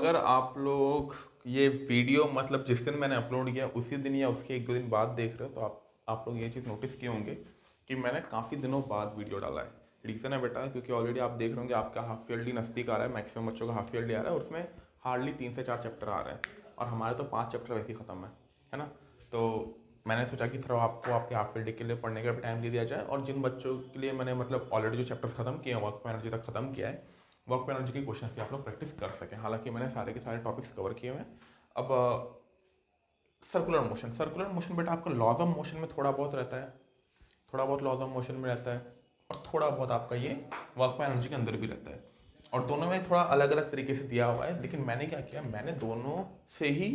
अगर आप लोग ये वीडियो मतलब जिस दिन मैंने अपलोड किया उसी दिन या उसके एक दो दिन बाद देख रहे हो तो आप लोग ये चीज़ नोटिस किए होंगे कि मैंने काफ़ी दिनों बाद वीडियो डाला है। रीज़न है बेटा, क्योंकि ऑलरेडी आप देख रहे होंगे आपका हाफ ईयरली नज़दीक आ रहा है, मैक्सिमम बच्चों का हाफ ईयरली आ रहा है और उसमें हार्डली 3 से 4 चैप्टर आ रहे हैं और हमारे तो 5 चैप्टर वैसे ही ख़त्म है ना। तो मैंने सोचा कि थोड़ा आपको आपके हाफ ईयरली के लिए पढ़ने का भी टाइम दे दिया जाए, और जिन बच्चों के लिए मैंने मतलब ऑलरेडी जो चैप्टर्स खत्म किए हैं, वर्क एनर्जी तक खत्म किया है, वर्क पे एनर्जी के क्वेश्चन की आप लोग प्रैक्टिस कर सकें। हालांकि मैंने सारे के सारे टॉपिक्स कवर किए हुए हैं। अब सर्कुलर मोशन बेटा आपका लॉज ऑफ मोशन में थोड़ा बहुत रहता है, थोड़ा बहुत लॉज ऑफ मोशन में रहता है और थोड़ा बहुत आपका ये वर्क पे एनर्जी के अंदर भी रहता है, और दोनों में थोड़ा अलग अलग तरीके से दिया हुआ है। लेकिन मैंने क्या किया, मैंने दोनों से ही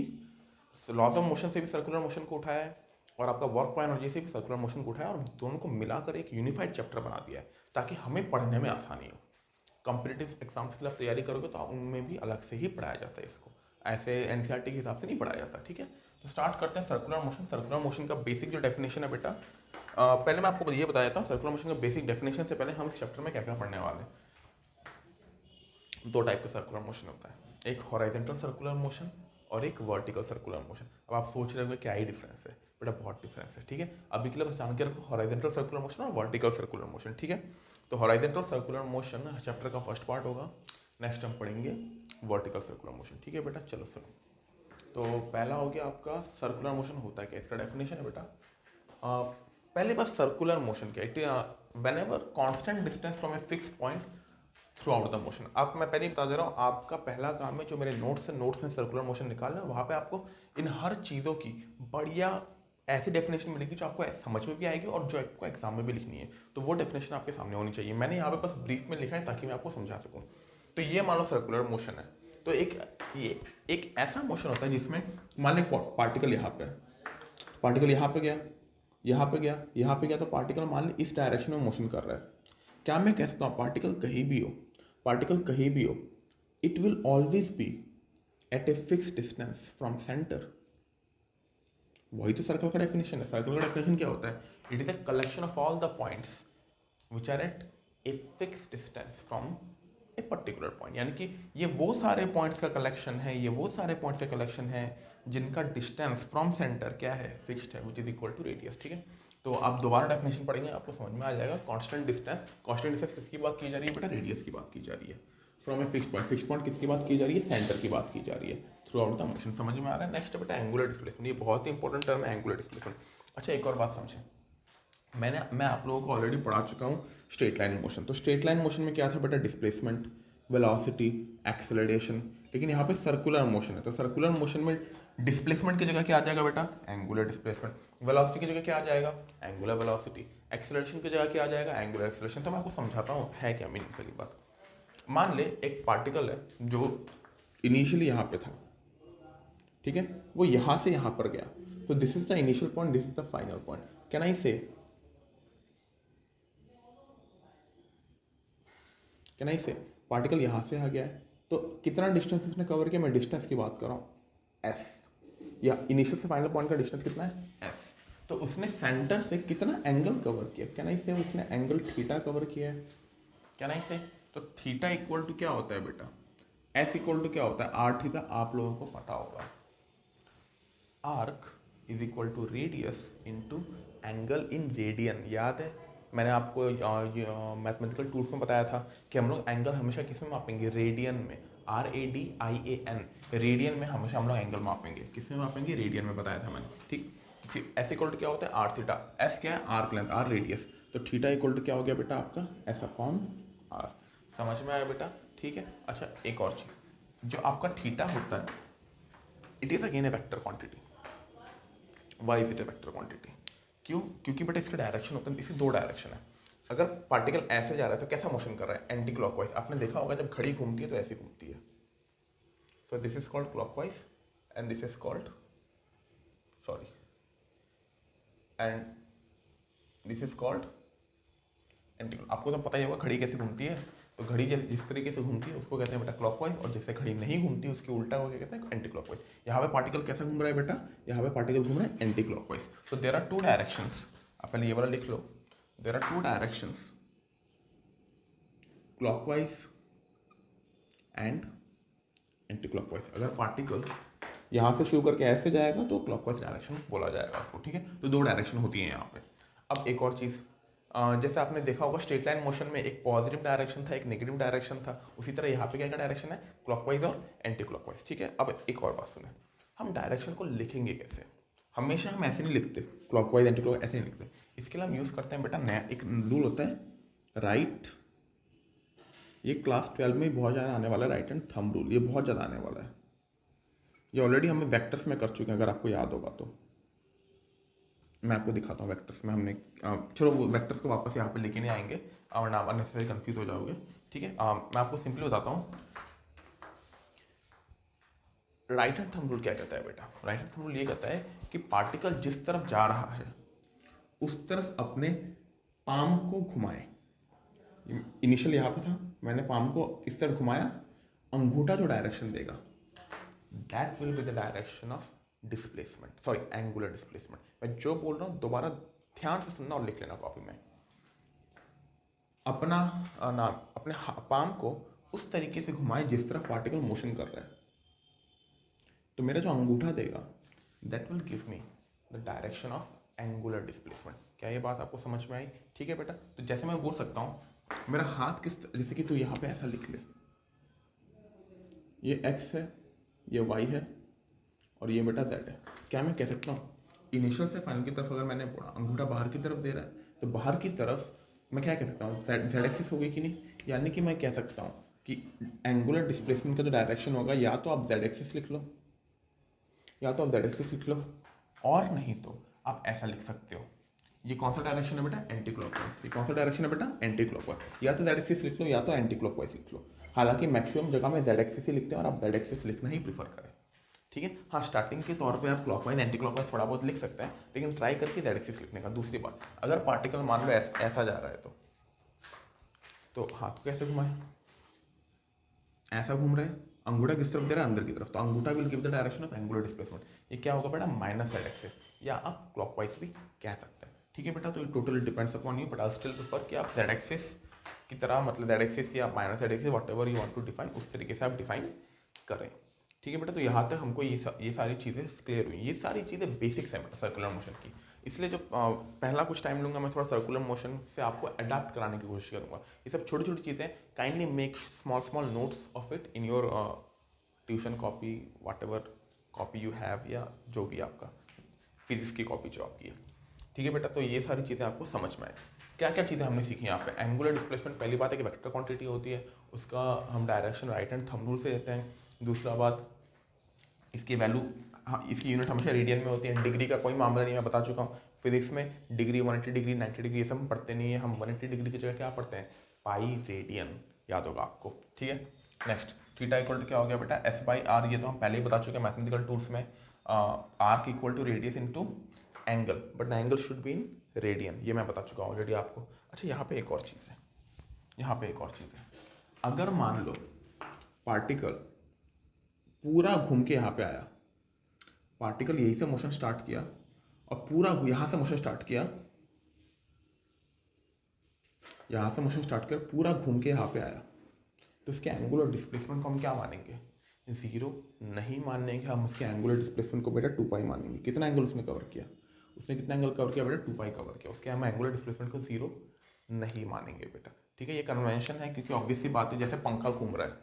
लॉज ऑफ मोशन से भी सर्कुलर मोशन को उठाया है और आपका वर्क पे एनर्जी से भी सर्कुलर मोशन को उठाया और दोनों को मिलाकर एक यूनिफाइड चैप्टर बना दिया है ताकि हमें पढ़ने में आसानी हो। कॉम्पिटिटिव एग्जाम्स के लिए आप तैयारी करोगे तो उनमें भी अलग से ही पढ़ाया जाता है इसको, ऐसे एनसीईआरटी के हिसाब से नहीं पढ़ाया जाता। ठीक है, तो स्टार्ट करते हैं सर्कुलर मोशन। सर्कुलर मोशन का बेसिक जो डेफिनेशन है बेटा, पहले मैं आपको ये बताया था सर्कुलर मोशन का बेसिक डेफिनेशन से पहले हम इस चैप्टर में क्या क्या पढ़ने वाले हैं। दो टाइप का सर्कुलर मोशन होता है, एक हॉरिजॉन्टल सर्कुलर मोशन और एक वर्टिकल सर्कुलर मोशन। अब आप सोच रहे होंगे क्या ही डिफरेंस है बेटा, बहुत डिफरेंस है। ठीक है, अभी के लिए बस जान के रखो हॉरिजॉन्टल सर्कुलर मोशन और वर्टिकल सर्कुलर मोशन। ठीक है, तो हॉरिजॉन्टल सर्कुलर मोशन चैप्टर का फर्स्ट पार्ट होगा, नेक्स्ट हम पढ़ेंगे वर्टिकल सर्कुलर मोशन। ठीक है बेटा, चलो सुनो। तो पहला हो गया आपका सर्कुलर मोशन होता है क्या, इसका डेफिनेशन है बेटा। पहले बस सर्कुलर मोशन क्या है, when ever constant distance from a fix point through out the motion. आप मैं पहले ही बता दे रहा हूँ, आपका पहला काम है जो मेरे नोट्स में सर्कुलर मोशन निकालना है, वहाँ पे आपको इन हर चीज़ों की बढ़िया ऐसी डेफिनेशन मिलेगी जो आपको समझ में भी आएगी और जो आपको एग्जाम में भी लिखनी है, तो वो डेफिनेशन आपके सामने होनी चाहिए। मैंने यहाँ पे बस ब्रीफ में लिखा है ताकि मैं आपको समझा सकूँ। तो ये मान लो सर्कुलर मोशन है, तो ये एक ऐसा मोशन होता है जिसमें मान लो पार्टिकल यहाँ पे, पार्टिकल यहाँ पे गया, यहाँ पे गया, यहाँ पे गया, तो पार्टिकल मान लो इस डायरेक्शन में मोशन कर रहा है। क्या मैं कह सकता हूँ पार्टिकल कहीं भी हो, पार्टिकल कहीं भी हो, it will always be at a fix distance from centre. वही तो सर्कल का डेफिनेशन है। सर्कल का डेफिनेशन क्या होता है, it is a collection of all the points which are at a fix distance from a particular point. यानी कि ये वो सारे पॉइंट्स का कलेक्शन है, ये वो सारे पॉइंट्स का कलेक्शन है जिनका डिस्टेंस फ्रॉम सेंटर क्या है, फिक्स्ड है, which is equal to radius. ठीक है, तो आप दोबारा डेफिनेशन पढ़ेंगे आपको समझ में आ जाएगा। कांस्टेंट डिस्टेंस किसकी बात की जा रही है बेटा, रेडियस की बात की जा रही है। फ्रॉम ए फिक्स पॉइंट किसकी बात की जा रही है, सेंटर की बात की जा रही है थ्रू आउट द मोशन। समझ में आ रहा है। नेक्स्ट बेटा एंगुलर डिस्प्लेसमेंट, ये बहुत ही इंपॉर्टेंट टर्म है एंगुलर डिस्प्लेसमेंट। अच्छा एक और बात समझें, मैं आप लोगों को ऑलरेडी पढ़ा चुका हूँ स्ट्रेट लाइन मोशन। तो स्ट्रेट लाइन मोशन में क्या था बेटा, डिस्प्लेसमेंट, वेलोसिटी, एक्सेलरेशन। लेकिन यहाँ पे सर्कुलर मोशन है, तो सर्कुलर मोशन में डिस्प्लेसमेंट की जगह क्या आ जाएगा बेटा, एंगुलर डिस्प्लेसमेंट। वेलोसिटी की जगह क्या आ जाएगा, एंगुलर वेलोसिटी। एक्सेलरेशन की जगह क्या आ जाएगा, एंगुलर एक्सेलरेशन। तो मैं आपको समझाता हूँ है क्या मीनिंगफुल बात। मान ले एक पार्टिकल है जो इनिशियली यहाँ पे था, ठीक है, वो यहाँ से यहाँ पर गया, तो this is the initial point, this is the final point. Can I से, कैन आई से पार्टिकल यहाँ से आ गया है, तो कितना डिस्टेंस इसने कवर किया, मैं डिस्टेंस की बात कर रहा हूँ, एस। या इनिशियल से फाइनल पॉइंट का डिस्टेंस कितना है, एस। तो उसने सेंटर से कितना एंगल कवर किया, कैन आई से उसने एंगल थीटा कवर किया है। कैन आई से, तो थीटा इक्वल टू क्या होता है बेटा, एस इक्वल टू क्या होता है, आर थीटा। आप लोगों को पता होगा, arc is equal to radius into angle in radian. याद है मैंने आपको मैथमेटिकल टूल्स में बताया था कि हम लोग एंगल हमेशा किस में मापेंगे, रेडियन में, RADIAN, रेडियन में हमेशा हम लोग एंगल मापेंगे। किस में मापेंगे, रेडियन में, बताया था मैंने। ठीक ठीक, एस इक्वल टू क्या होता है, आर थीटा। एस क्या है, आर्क लेंथ, आर रेडियस। तो थीटा इक्वल टू क्या हो गया बेटा आपका, एस अपॉन आर। समझ में आया बेटा। ठीक है, अच्छा एक और चीज़, जो आपका थीटा होता है, it is again a vector quantity. Why is it a vector quantity, क्यों, क्योंकि बेटा इसका डायरेक्शन होता है, इसकी दो डायरेक्शन है। अगर पार्टिकल ऐसे जा रहा है तो कैसा मोशन कर रहा है, एंटी क्लॉकवाइज। आपने देखा होगा जब घड़ी घूमती है तो ऐसे घूमती है। So this is called clockwise and this is called, sorry, and this is called anti. आपको तो पता ही होगा घड़ी कैसे घूमती है, तो घड़ी जिस तरीके से घूमती है उसको कहते हैं बेटा क्लॉकवाइज, और जिससे घड़ी नहीं घूमती उसके उल्टा को क्या कहते हैं, एंटी क्लॉकवाइज। यहाँ पे पार्टिकल कैसा घूम रहा है बेटा, यहाँ पे पार्टिकल घूम रहा है एंटी क्लॉकवाइज। तो देर आर टू डायरेक्शंस, आप पहले ये वाला लिख लो, there are two directions, clockwise and anti clockwise. अगर पार्टिकल यहाँ से शुरू करके ऐसे जाएगा तो क्लॉकवाइज डायरेक्शन बोला जाएगा उसको, ठीक है। तो दो डायरेक्शन होती है यहाँ पे। अब एक और चीज़, जैसे आपने देखा होगा स्ट्रेट लाइन मोशन में एक पॉजिटिव डायरेक्शन था, एक नेगेटिव डायरेक्शन था, उसी तरह यहाँ पे क्या क्या डायरेक्शन है, क्लॉकवाइज और एंटी क्लॉकवाइज, ठीक है। अब एक और बात सुने, हम डायरेक्शन को लिखेंगे कैसे? हमेशा हम ऐसे नहीं लिखते, क्लॉकवाइज एंटी क्लॉकवाइज ऐसे नहीं लिखते। इसके लिए हम यूज़ करते हैं बेटा नया एक रूल होता है राइट, ये क्लास 12 में बहुत ज़्यादा आने वाला है, राइट एंड थंब रूल, ये बहुत ज़्यादा आने वाला है। ये ऑलरेडी हम वेक्टर्स में कर चुके हैं, अगर आपको याद होगा तो मैं आपको दिखाता हूँ। वेक्टर्स में हमने चलो वो वेक्टर्स को वापस यहाँ पे लेके नहीं आएंगे वरना आप अननेसेसरी कंफ्यूज हो जाओगे, ठीक है। मैं आपको सिंपली बताता हूँ राइट हैंड थंब रूल क्या कहता है बेटा। राइट हैंड थंब रूल ये कहता है कि पार्टिकल जिस तरफ जा रहा है उस तरफ अपने पाम को घुमाए। इनिशियल यहाँ पे था, मैंने पाम को इस तरफ घुमाया, अंगूठा जो डायरेक्शन देगा that will be the direction of displacement, sorry angular displacement. मैं जो बोल रहा हूँ दोबारा ध्यान से सुनना और लिख लेना कॉपी में। अपना ना अपने पाम को उस तरीके से घुमाए जिस तरफ पार्टिकल मोशन कर रहा है, तो मेरा जो अंगूठा देगा that will give me the direction of angular displacement. क्या ये बात आपको समझ में आई? ठीक है बेटा। तो जैसे मैं बोल सकता हूँ मेरा हाथ किस, जैसे कि तू यहाँ पे ऐसा लिख ले, ये x है, ये y है और ये बेटा z है। क्या मैं कह सकता हूँ इनिशियल से फाइनल की तरफ अगर मैंने बोला अंगूठा बाहर की तरफ दे रहा है तो बाहर की तरफ मैं क्या कह सकता हूँ z एक्सिस हो गई कि नहीं, यानी कि मैं कह सकता हूँ कि एंगुलर डिस्प्लेसमेंट का जो डायरेक्शन होगा या तो आप z एक्सिस लिख लो, या तो आप z एक्सिस लिख लो, और नहीं तो आप ऐसा लिख सकते हो। ये कौन सा डायरेक्शन है बेटा? Anti clockwise. ये कौन सा डायरेक्शन है बेटा? Anti clockwise. या तो z एक्सिस लिख लो या तो एंटी क्लॉकवाइज लिख लो। हालांकि मैक्सिमम जगह में z एक्सिस ही लिखते हैं और आप z एक्सिस लिखना ही प्रीफर करें, ठीक है। हाँ स्टार्टिंग के तौर पे आप क्लॉकवाइज एंटी क्लॉकवाइज थोड़ा बहुत लिख सकते हैं, लेकिन ट्राई करके z एक्सिस लिखने का। दूसरी बात, अगर पार्टिकल मान लो ऐसा जा रहा है तो हाथ को कैसे घुमाए? ऐसा घूम रहा है, अंगूठा किस तरफ दे रहा है? अंदर की तरफ, तो अंगूठा will give the direction of angular displacement. ये क्या होगा बेटा? माइनस z एक्सिस, या आप क्लॉकवाइज भी कह सकते हैं, ठीक है बेटा। तो ये totally depends upon you, but I still prefer कि आप z एक्सिस की तरह, मतलब z एक्सिस या minus z axis whatever you want to define उस तरीके से आप डिफाइन करें, ठीक है बेटा। तो यहाँ तक हमको ये सारी चीज़ें क्लियर हुई। ये सारी चीज़ें बेसिक्स हैं बेटा सर्कुलर मोशन की। इसलिए जो पहला कुछ टाइम लूँगा मैं थोड़ा सर्कुलर मोशन से आपको अडाप्ट कराने की कोशिश करूँगा। ये सब छोटी छोटी चीज़ें, kindly make small small notes of it in your tuition copy, what ever copy you have, या जो भी आपका फिजिक्स की कॉपी जो आपकी है, ठीक है बेटा। तो ये सारी चीज़ें आपको समझ में आए। क्या क्या चीज़ें हमने सीखी यहाँ पे? एंगुलर डिस्प्लेसमेंट, पहली बात है कि वेक्टर क्वांटिटी होती है, उसका हम direction right hand thumb rule से देते हैं। दूसरा बात, इसकी वैल्यू, हाँ इसकी यूनिट हमेशा रेडियन में होती है, डिग्री का कोई मामला नहीं, मैं बता चुका हूँ। फिजिक्स में डिग्री 180 डिग्री 90 डिग्री ये सब हम पढ़ते नहीं है, हम 180 डिग्री की जगह क्या पढ़ते हैं? पाई रेडियन, याद होगा आपको, ठीक है। नेक्स्ट, थीटा इक्वल टू क्या हो गया बेटा? एस बाई आर, ये तो हम पहले ही बता चुके हैं मैथमेटिकल टूल्स में। आर की equal to radius into angle, but the angle should be in radian, ये मैं बता चुका हूँ ऑलरेडी आपको। अच्छा यहाँ पे एक और चीज़ है, यहाँ पे एक और चीज़ है, अगर मान लो पार्टिकल पूरा घूम के यहाँ पे आया, पार्टिकल यहीं से मोशन स्टार्ट किया और पूरा यहाँ से मोशन स्टार्ट किया, यहाँ से मोशन स्टार्ट कर पूरा घूम के यहाँ पे आया, तो इसके एंगुलर डिस्प्लेसमेंट को हम क्या मानेंगे? जीरो नहीं मानेंगे हम उसके एंगुलर डिस्प्लेसमेंट को बेटा 2 पाई मानेंगे। कितना एंगल उसने कवर किया? उसने कितना एंगल कवर किया बेटा? 2 पाई कवर किया। उसके हम एंगुलर डिस्प्लेसमेंट को जीरो नहीं मानेंगे बेटा, ठीक है। ये कन्वेंशन है, क्योंकि ऑब्वियस सी बात है, जैसे पंखा घूम रहा है,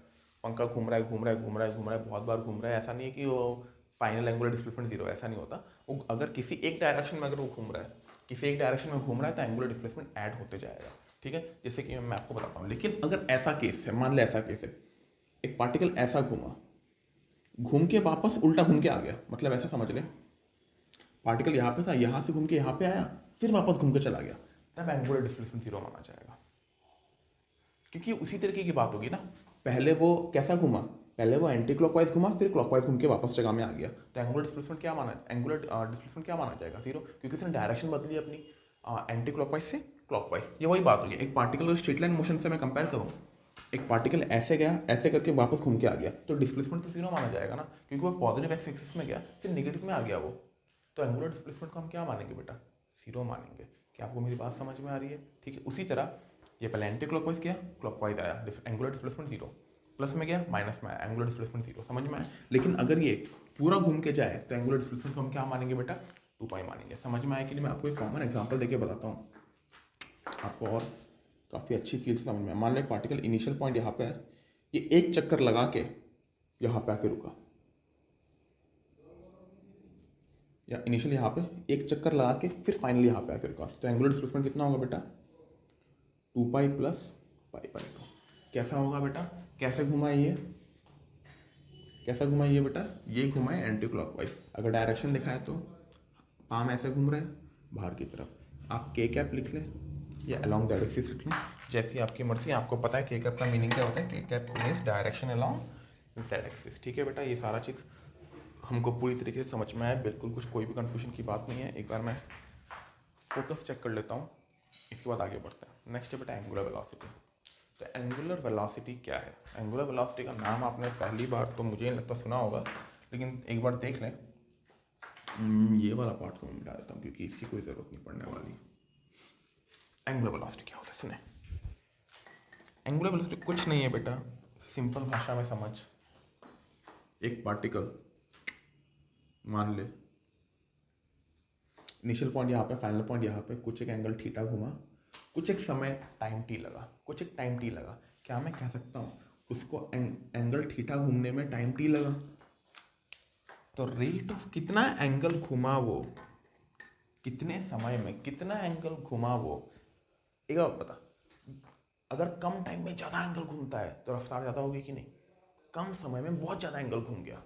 पंखा घूम रहा है घूम रहा है घूम रहा है घूम रहा है, बहुत बार घूम रहा है, ऐसा नहीं है कि वो फाइनल एंगुलर डिस्प्लेसमेंट जीरो, ऐसा नहीं होता। वो अगर किसी एक डायरेक्शन में अगर वो घूम रहा है, किसी एक डायरेक्शन में घूम रहा है, तो एंगुलर डिस्प्लेसमेंट ऐड होते जाएगा, ठीक है। जैसे कि मैं आपको बताता हूँ। लेकिन अगर ऐसा केस है, मान ले ऐसा केस है, एक पार्टिकल ऐसा घूमा, घूम के वापस उल्टा घूम के आ गया, मतलब ऐसा समझ ले पार्टिकल यहाँ पे था, यहाँ से घूम के यहाँ पे आया, फिर वापस घूम के चला गया, तब एंगुलर डिस्प्लेसमेंट जीरो माना जाएगा, क्योंकि उसी तरीके की बात होगी ना। पहले वो कैसा घूमा? पहले वो एंटी क्लॉकवाइज घूमा, फिर क्लॉकवाइज घूम के वापस जगह में आ गया, तो एंगुलर डिस्प्लेसमेंट क्या माना, एंगुलर डिस्प्लेसमेंट क्या माना जाएगा? जीरो, क्योंकि उसने डायरेक्शन बदली अपनी एंटी क्लॉकवाइज से क्लॉकवाइज। ये वही बात होगी, एक पार्टिकल को स्ट्रेट लाइन मोशन से मैं कंपेयर करूँ, एक पार्टिकल ऐसे गया, ऐसे करके वापस घूम के आ गया, तो डिस्प्लेसमेंट तो जीरो माना जाएगा ना, क्योंकि वो पॉजिटिव एक्स एक्सिस में गया फिर नेगेटिव में आ गया वो, तो एंगुलर डिस्प्लेसमेंट को हम क्या मानेंगे बेटा? जीरो मानेंगे। क्या आपको मेरी बात समझ में आ रही है? ठीक है। उसी तरह ये पहले एंटी क्लॉकवाइज किया, क्लॉकवाइज आया, एंगुलर डिस्प्लेसमेंट जीरो, प्लस में गया माइनस में आया, एंगुलर डिस्प्लेसमेंट 0, समझ में आया। लेकिन अगर ये पूरा घूम के जाए तो एंगुलर डिस्प्लेसमेंट को हम क्या मानेंगे बेटा, 2 पाई मानेंगे। समझ में आया कि नहीं। मैं आपको एक कॉमन एग्जांपल देके बताता हूँ आपको और काफ़ी अच्छी फील से समझ में। मान लो एक पार्टिकल इनिशियल पॉइंट यहाँ पे है, ये एक चक्कर लगा के यहाँ पे आके रुका, या इनिशियल यहाँ पे एक चक्कर लगा के फिर फाइनली यहाँ पे आके रुका, तो एंगुलर डिस्प्लेसमेंट कितना होगा बेटा, 2 पाई प्लस पाई बाई 2। कैसा होगा बेटा, कैसे घुमा ये, कैसा घुमा ये बेटा, ये घुमा है एंटी क्लॉकवाइज। अगर डायरेक्शन दिखाए तो पाम ऐसे घूम रहे हैं बाहर की तरफ। आप के कैप लिख लें या अलॉन्ग दैट एक्सिस लिख लें, जैसी आपकी मर्जी। आपको पता है के कैप का मीनिंग क्या होता है, के cap means direction along that axis. ठीक है बेटा, ये सारा चीज़ हमको पूरी तरीके से समझ में आया, बिल्कुल कुछ कोई भी कन्फ्यूजन की बात नहीं है। एक बार मैं फोकस चेक कर लेता हूँ, इसके बाद आगे बढ़ते हैं। नेक्स्ट है बेटा एंगुलर वेलोसिटी। तो एंगुलर वेलोसिटी क्या है, एंगुलर वेलोसिटी का नाम आपने पहली बार तो मुझे नहीं लगता सुना होगा, लेकिन एक बार देख लें। ये वाला पार्ट को मैं मिटा देता हूँ क्योंकि इसकी कोई ज़रूरत नहीं पड़ने वाली। एंगुलर वेलोसिटी क्या होता है सुने। एंगुलर वेलोसिटी कुछ नहीं है बेटा, सिंपल भाषा में समझ। एक पार्टिकल मान ले इनिशियल पॉइंट यहाँ पे, फाइनल पॉइंट यहाँ पे, कुछ एक एंगल थीटा घुमा, कुछ एक समय टाइम टी लगा, कुछ एक टाइम टी लगा। क्या मैं कह सकता हूँ उसको एंगल थीटा घूमने में टाइम टी लगा, तो रेट ऑफ कितना एंगल घुमा वो, कितने समय में कितना एंगल घुमा वो। एक बात बता, अगर कम टाइम में ज़्यादा एंगल घूमता है तो रफ्तार ज़्यादा होगी कि नहीं। कम समय में बहुत ज़्यादा एंगल घूम गया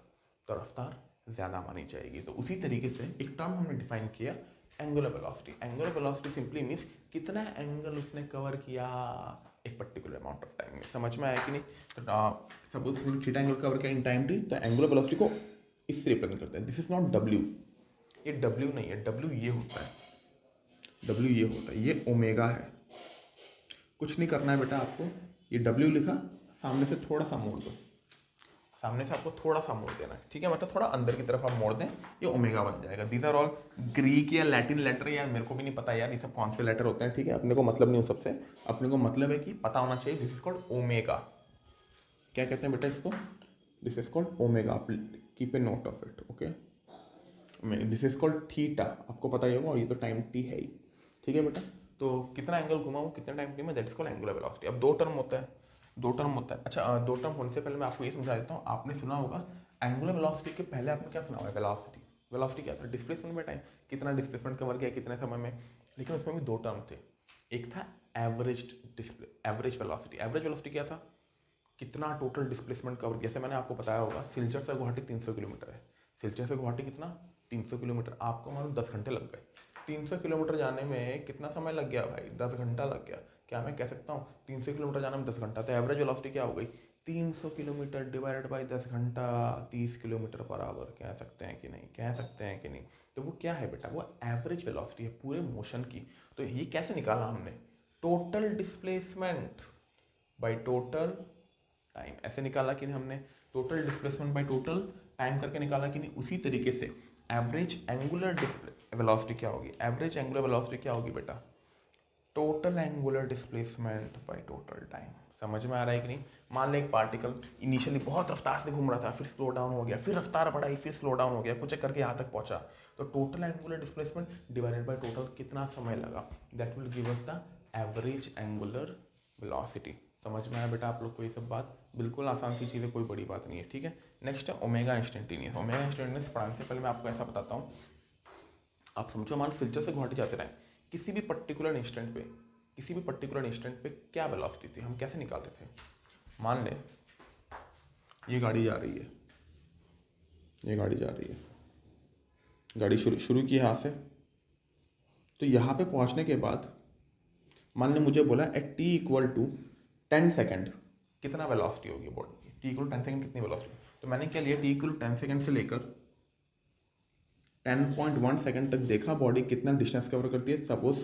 तो रफ्तार ज़्यादा मानी जाएगी। तो उसी तरीके से एक टर्म हमने डिफाइन किया angular velocity. Angular velocity simply means कितना एंगल उसने कवर किया एक पर्टिकुलर अमाउंट ऑफ टाइम में। समझ में आया कि नहीं। तो सपोज थीटा एंगल कवर किया इन टाइम टी, तो एंगुलर वेलोसिटी को इससे रिप्रेजेंट करते हैं। दिस इज नॉट डब्ल्यू, ये डब्ल्यू नहीं है, डब्ल्यू ये होता है, डब्ल्यू ये होता है, ये ओमेगा है। कुछ नहीं करना है बेटा आपको, ये डब्ल्यू लिखा, सामने से थोड़ा सा मोड़ दो, सामने से आपको थोड़ा सा मोड़ देना है, ठीक है, मतलब थोड़ा अंदर की तरफ आप मोड़ दें, ये ओमेगा बन जाएगा। दीज आर ऑल ग्रीक या लैटिन लेटर, यार मेरे को भी नहीं पता यार ये सब कौन से लेटर होते हैं, ठीक है, अपने को मतलब नहीं हो सबसे, अपने को मतलब है कि पता होना चाहिए। This is called omega. क्या कहते हैं बेटा इसको, दिस इज कॉल्ड ओमेगा, आप keep a note of it, okay. This is called theta, आपको पता ही होगा, और ये तो टाइम टी है ही, ठीक है बेटा। तो कितना एंगल घुमा वो कितने टाइम टी में, that is called angular velocity. अब दो टर्म होता है, दो टर्म होता है। अच्छा, दो टर्म होने से पहले मैं आपको ये समझा देता हूँ। आपने सुना होगा एंगुलर वेलोसिटी के पहले आपने क्या सुना होगा, वेलोसिटी। वेलोसिटी क्या था, डिस्प्लेसमेंट बाय टाइम, कितना डिस्प्लेसमेंट कवर किया कितने समय में। लेकिन उसमें भी दो टर्म थे, एक था एवरेज वेलोसिटी। एवरेज वेलोसिटी क्या था, कितना टोटल डिस्प्लेसमेंट कवर। जैसे मैंने आपको बताया होगा सिलचर से गुवाहाटी 300 किलोमीटर है, सिलचर से गुवाहाटी कितना 300 किलोमीटर, आपको मानो 10 घंटे लग गए। 300 किलोमीटर जाने में कितना समय लग गया भाई, 10 घंटा लग गया। क्या मैं कह सकता हूँ 300 किलोमीटर जाने में 10 घंटा, तो एवरेज वेलोसिटी क्या हो गई, 300 किलोमीटर डिवाइडेड बाई 10 घंटा, 30 किलोमीटर पर आवर। कह सकते हैं कि नहीं, कह सकते हैं कि नहीं। तो वो क्या है बेटा, वो एवरेज वेलोसिटी है पूरे मोशन की। तो ये कैसे निकाला हमने, total displacement by total time, ऐसे निकाला कि नहीं हमने, total displacement by total time करके निकाला कि नहीं। उसी तरीके से एवरेज एंगुलर वेलोसिटी क्या होगी, एवरेज एंगुलर वेलोसिटी क्या होगी बेटा, total angular displacement by total time. समझ में आ रहा है कि नहीं। मान ले एक पार्टिकल इनिशियली बहुत रफ्तार से घूम रहा था, फिर स्लो डाउन हो गया, फिर रफ्तार बढ़ाई, फिर स्लो डाउन हो गया, कुछ करके यहाँ तक पहुंचा, तो total angular displacement divided by total कितना समय लगा, that will give us the average angular velocity. समझ में आया बेटा आप लोग को ये सब बात, बिल्कुल आसान सी चीज़ है, कोई बड़ी बात नहीं है, ठीक है। नेक्स्ट है ओमेगा इंस्टेंटेनियस। ओमेगा इंस्टेंटेनियस पढ़ाने से पहले मैं आपको ऐसा बताता हूँ, आप समझो मान सिलचर से गुवाहाटी जाते रहे, किसी भी पर्टिकुलर इंस्टेंट पे, किसी भी पर्टिकुलर इंस्टेंट पे क्या वेलोसिटी थी, हम कैसे निकालते थे। मान ले ये गाड़ी जा रही है, ये गाड़ी जा रही है, गाड़ी शुरू शुरू की यहाँ से, तो यहाँ पे पहुँचने के बाद मान ले मुझे बोला at T equal to 10 second कितना वेलोसिटी होगी बॉडी की, टी इक्वल 10 सेकेंड कितनी वेलोसिटी। तो मैंने क्या लिया, टी इक्वल 10 सेकेंड से लेकर 10.1 सेकेंड तक देखा बॉडी कितना डिस्टेंस कवर करती है, सपोज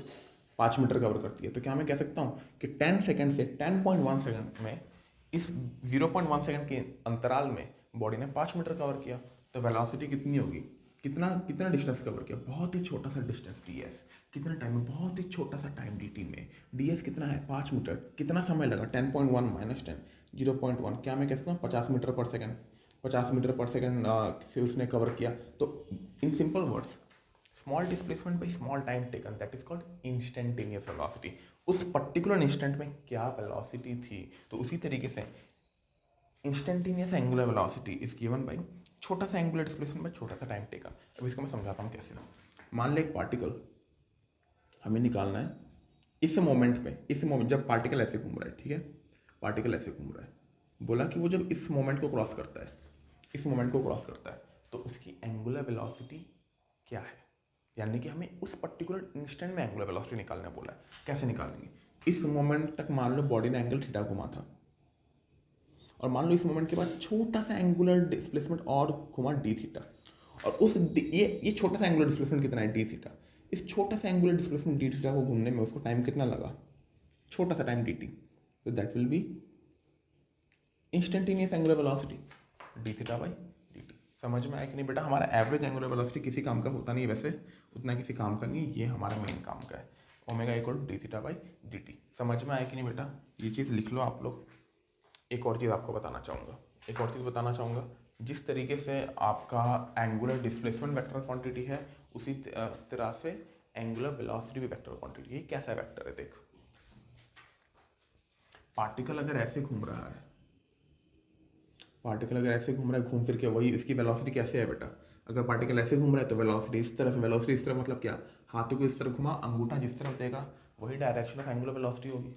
5 मीटर कवर करती है। तो क्या मैं कह सकता हूँ कि 10 सेकेंड से 10.1 सेकेंड में, इस 0.1 सेकेंड के अंतराल में बॉडी ने 5 मीटर कवर किया, तो वेलोसिटी कितनी होगी, कितना कितना डिस्टेंस कवर किया, बहुत ही छोटा सा डिस्टेंस ds, कितना टाइम में, बहुत ही छोटा सा टाइम dt में, ds कितना है 5 मीटर, कितना समय लगा 10.1 माइनस 10, 0.1 क्या मैं कह सकता हूँ 50 मीटर पर सेकेंड, 50 मीटर पर सेकेंड से उसने कवर किया। तो in simple words, small displacement by small time taken, that is called instantaneous velocity. उस पर्टिकुलर इंस्टेंट में क्या वेलोसिटी थी, तो उसी तरीके से instantaneous angular velocity is given by छोटा सा एंगुलर डिस्प्लेसमेंट बाई छोटा सा टाइम टेकन। अब इसको मैं समझाता हूँ कैसे। मान ले एक पार्टिकल हमें निकालना है इस मोमेंट पे, इस मोमेंट जब पार्टिकल ऐसे घूम रहा है, ठीक है, पार्टिकल ऐसे घूम रहा है, बोला कि वो जब इस मोमेंट को क्रॉस करता है, इस मोमेंट को क्रॉस करता है, तो उसकी एंगुलर वेलोसिटी क्या है, यानी कि हमें उस पर्टिकुलर इंस्टेंट में एंगुलर वेलोसिटी निकालने बोला है। कैसे निकालेंगे, इस मोमेंट तक मान लो बॉडी ने एंगल थीटा घुमा था, और मान लो इस मोमेंट के बाद छोटा सा एंगुलर डिस्प्लेसमेंट और घुमा डी थीटा, और उस ये छोटा सा एंगुलर डिस्प्लेसमेंट कितना है, डी थीटा। इस छोटा सा एंगुलर डिस्प्लेसमेंट डी थीटा को घूमने में उसको टाइम कितना लगा, छोटा सा टाइम डी टी, तो that will be instantaneous angular velocity D theta by D T. समझ में आया कि नहीं बेटा, हमारा एवरेज एंगुलर वेलोसिटी किसी काम का होता नहीं, वैसे उतना किसी काम का नहीं, ये हमारा मेन काम का है, omega equal D theta by D T. समझ में आया कि नहीं बेटा, ये चीज़ लिख लो आप लोग। एक और चीज़ आपको बताना चाहूँगा, एक और चीज़ बताना चाहूँगा, जिस तरीके से आपका एंगुलर डिस्प्लेसमेंट वेक्टर क्वांटिटी है, उसी तरह से एंगुलर वेलोसिटी भी वेक्टर क्वांटिटी है। कैसा वेक्टर है देख, पार्टिकल अगर ऐसे घूम रहा है, पार्टिकल अगर ऐसे घूम रहा है, घूम फिर के वही इसकी वेलोसिटी कैसे है बेटा, अगर पार्टिकल ऐसे घूम रहा है तो वेलोसिटी इस तरफ, वेलोसिटी इस तरफ मतलब क्या, हाथों को इस तरफ घुमा, अंगूठा जिस तरफ देगा वही डायरेक्शन ऑफ एंगुलर वेलोसिटी होगी।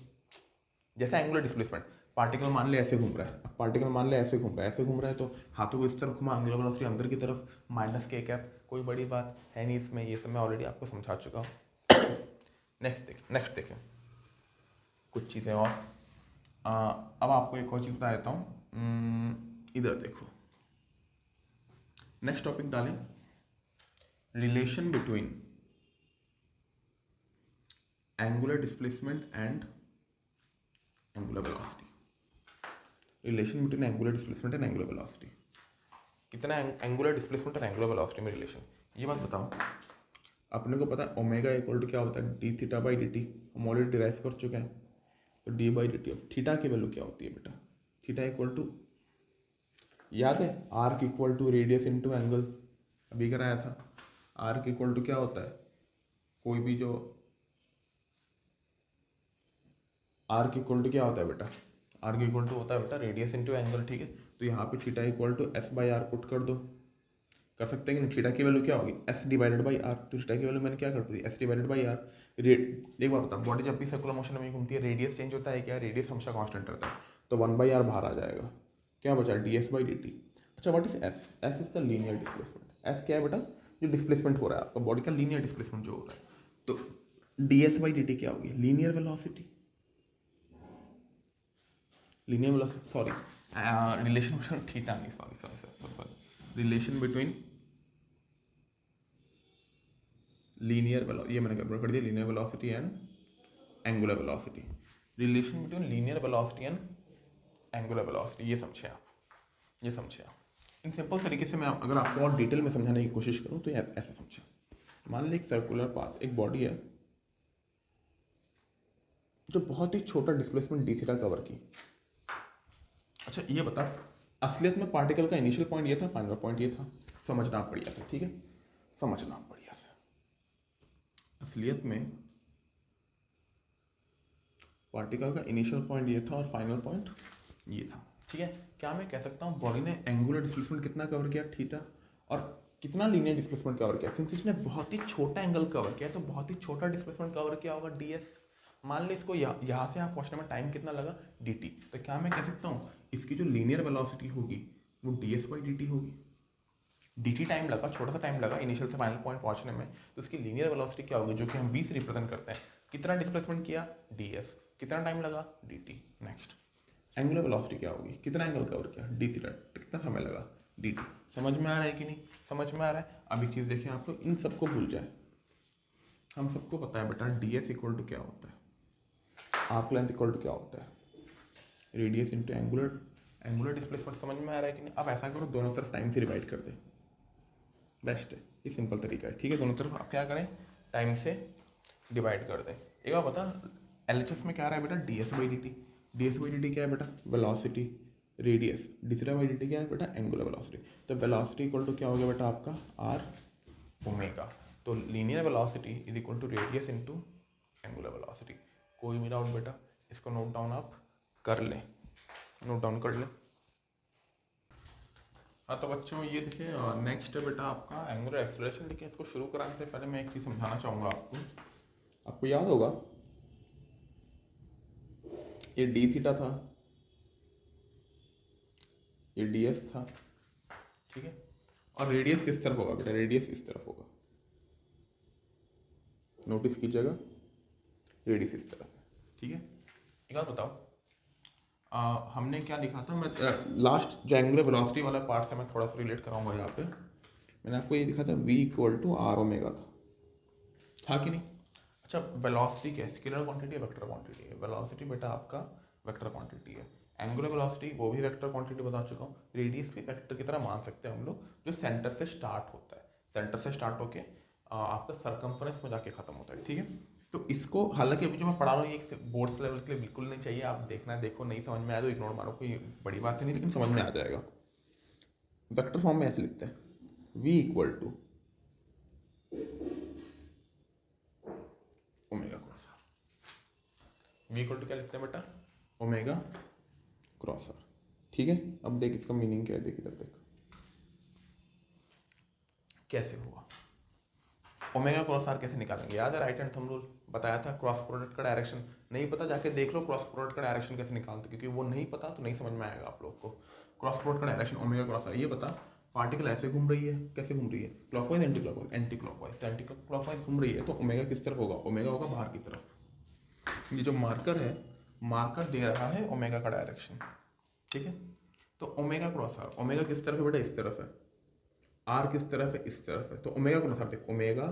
जैसे एंगुलर डिस्प्लेसमेंट, पार्टिकल मान ले ऐसे घूम रहा है, पार्टिकल मान ले ऐसे घूम रहा है, ऐसे घूम रहा है तो हाथों को इस तरफ घुमा, एंगुलर वेलोसिटी अंदर की तरफ माइनस के कैप, कोई बड़ी बात है नहीं इसमें, ये सब मैं ऑलरेडी आपको समझा चुका हूँ। नेक्स्ट देखें कुछ चीज़ें और। अब आपको एक और चीज़ बता देता हूँ, इधर देखो, नेक्स्ट टॉपिक डालें, relation between angular displacement and angular velocity. Relation between angular displacement and angular velocity, कितना एंगुलर डिस्प्लेसमेंट और एंगुलर वेलोसिटी में रिलेशन, ये बात बताओ। अपने को पता है ओमेगा इक्वल टू क्या होता है, D theta by D T, हम ऑलरेडी डिराइव कर चुके हैं, तो डी बाई डी टी। अब थीटा की वैल्यू क्या होती है बेटा, थीटा इक्वल टू, याद है, arc equal to radius into angle, अभी कराया था। आर्क इक्वल टू क्या होता है, कोई भी जो आर्क इक्वल टू क्या होता है बेटा, आर्क इक्वल टू होता है बेटा रेडियस इनटू एंगल, ठीक है। तो यहाँ पे theta equal to S by R put कर दो, कर सकते हैं कि नहीं, थीटा की वैल्यू क्या होगी, एस डिवाइडेड बाई आर, तो थीटा की वैल्यू मैंने क्या कर दी, एस डिवाइडेड बाई आर। एक बार बता, बॉडी जब भी सर्कुलर मोशन में घूमती है रेडियस चेंज होता है क्या, रेडियस हमेशा कांस्टेंट रहता है, तो 1/r बाहर आ जाएगा, क्या बचा, d S by D T. अच्छा what is s, s is the linear displacement, s क्या है बेटा, जो डिस्प्लेसमेंट हो रहा है आपका बॉडी का, लीनियर डिस्प्लेसमेंट जो हो रहा है, तो d S by D t क्या होगी, linear velocity, linear velocity, sorry relation between theta नहीं, sorry relation between linear velocity, ये मैंने गड़बड़ कर दिया, linear velocity and angular velocity, relation between linear velocity and angular velocity, ये समझे आप, ये समझे आप। इन सिंपल तरीके से मैं अगर आपको और डिटेल में समझाने की कोशिश करूँ तो ऐसा समझे। मान ली एक सर्कुलर पाथ, एक बॉडी है जो बहुत ही छोटा डिस्प्लेसमेंट डी थीटा कवर की। अच्छा ये बता, असलियत में पार्टिकल का इनिशियल पॉइंट ये था, फाइनल पॉइंट ये था, समझना बढ़िया से, ठीक है, समझना बढ़िया से। असलियत में पार्टिकल का इनिशियल पॉइंट ये था और फाइनल पॉइंट ये था, ठीक है। क्या मैं कह सकता हूँ बॉडी ने एंगुलर डिस्प्लेसमेंट कितना कवर किया, थीटा, और कितना लीनियर डिस्प्लेसमेंट कवर किया, सिंस इसने बहुत ही छोटा एंगल कवर किया तो बहुत ही छोटा डिस्प्लेसमेंट कवर किया होगा, डी एस। मान ली इसको यहाँ से यहाँ पहुँचने में टाइम कितना लगा, डी टी, तो क्या मैं कह सकता हूँ इसकी जो लीनियर वेलोसिटी होगी वो D S by D T होगी। डी टी टाइम लगा, छोटा सा टाइम लगा इनिशियल से फाइनल पॉइंट पहुँचने में, तो इसकी लीनियर वेलोसिटी क्या होगी, जो कि हम 20 रिप्रेजेंट करते हैं, कितना डिस्प्लेसमेंट किया, डी एस, कितना टाइम लगा, D T. Next angular velocity क्या होगी, कितना एंगल कवर किया, डी थीटा, कितना समय लगा, डी टी। समझ में आ रहा है कि नहीं, समझ में आ रहा है। अब एक चीज़ देखें, आप लोग इन सबको भूल जाए, हम सबको पता है बेटा डी एस इक्वल टू क्या होता है, आर्क लेंथ इक्वल टू क्या होता है, रेडियस इंटू एंगुलर डिस्प्लेसमेंट। समझ में आ रहा है कि नहीं। अब ऐसा करो, दोनों तरफ टाइम से डिवाइड कर दे, बेस्ट है, ये सिंपल तरीका है, ठीक है। दोनों तरफ आप क्या करें, टाइम से डिवाइड कर दें। एक बार बता, एल एच एस में क्या आ रहा है बेटा, D S by D T, ds by dt क्या है बेटा, velocity, radius, d by dt क्या है बेटा, एंगुलर वेलोसिटी। तो वेलोसिटी इक्वल टू क्या हो गया बेटा आपका आर ओमेगा। तो linear velocity is equal to radius into angular velocity. कोई भी डाउट बेटा, इसको नोट डाउन आप कर लें, नोट डाउन कर लें। हाँ तो बच्चों ये देखिए नेक्स्ट है बेटा आपका एंगुलर एक्सेलरेशन। लेकिन इसको शुरू कराने से पहले मैं एक चीज़ समझाना चाहूँगा आपको। आपको याद होगा ये डी थीटा था, ये डी एस था, ठीक है। और रेडियस किस तरफ होगा बेटा, रेडियस इस तरफ होगा, नोटिस कीजिएगा, रेडियस इस तरफ है, ठीक है। एक बात बताओ, हमने क्या लिखा था, मैं लास्ट जो एंगुलर वेलोसिटी वाला पार्ट से मैं थोड़ा सा रिलेट कराऊंगा यहाँ पे। मैंने आपको ये लिखा था v equal to R omega था कि नहीं। अच्छा, वेलोसिटी क्या है, स्केलर क्वांटिटी है, वेक्टर क्वांटिटी है। वेलोसिटी बेटा आपका वेक्टर क्वांटिटी है, एंगुलर वेलोसिटी वो भी वेक्टर क्वांटिटी बता चुका हूँ। रेडियस भी वेक्टर की तरह मान सकते हैं हम लोग, जो सेंटर से स्टार्ट होता है, सेंटर से स्टार्ट होके आपका सरकमफ्रेंस में जाके खत्म होता है, ठीक है। तो इसको हालांकि अभी जो मैं पढ़ा रहा हूँ ये एक बोर्ड्स लेवल के लिए बिल्कुल नहीं चाहिए, आप देखना है, देखो, नहीं समझ में आया तो इग्नोर मारो, कोई बड़ी बात नहीं, लेकिन समझ में आ जाएगा। वेक्टर फॉर्म में ऐसे लिखते हैं v equal to omega cross R. v equal to क्या लिखते हैं बेटा, ओमेगा क्रॉस आर, ठीक है। अब देख इसका मीनिंग क्या है, देख इधर देख कैसे हुआ। ओमेगा क्रॉस आर कैसे निकालेंगे, याद है राइट हैंड थंब रूल बताया था। क्रॉस प्रोडक्ट का डायरेक्शन नहीं पता, जाके देख लो क्रॉस प्रोडक्ट का डायरेक्शन कैसे निकालते, क्योंकि वो नहीं पता तो नहीं समझ में आएगा आप लोग को। क्रॉस प्रोडक्ट का डायरेक्शन ओमेगा क्रॉस आर, ये बता पार्टिकल ऐसे घूम रही है, कैसे घूम रही है, clockwise anti clockwise, anti clockwise, anti clockwise घूम रही है, तो ओमेगा किस तरफ होगा, ओमेगा होगा बाहर की तरफ। ये जो मार्कर है, मार्कर दे रहा है ओमेगा का डायरेक्शन, ठीक है। तो ओमेगा क्रॉस आर, ओमेगा किस तरफ है बेटा, इस तरफ है, आर किस तरफ है, इस तरफ है, तो ओमेगा क्रॉस आर देख, ओमेगा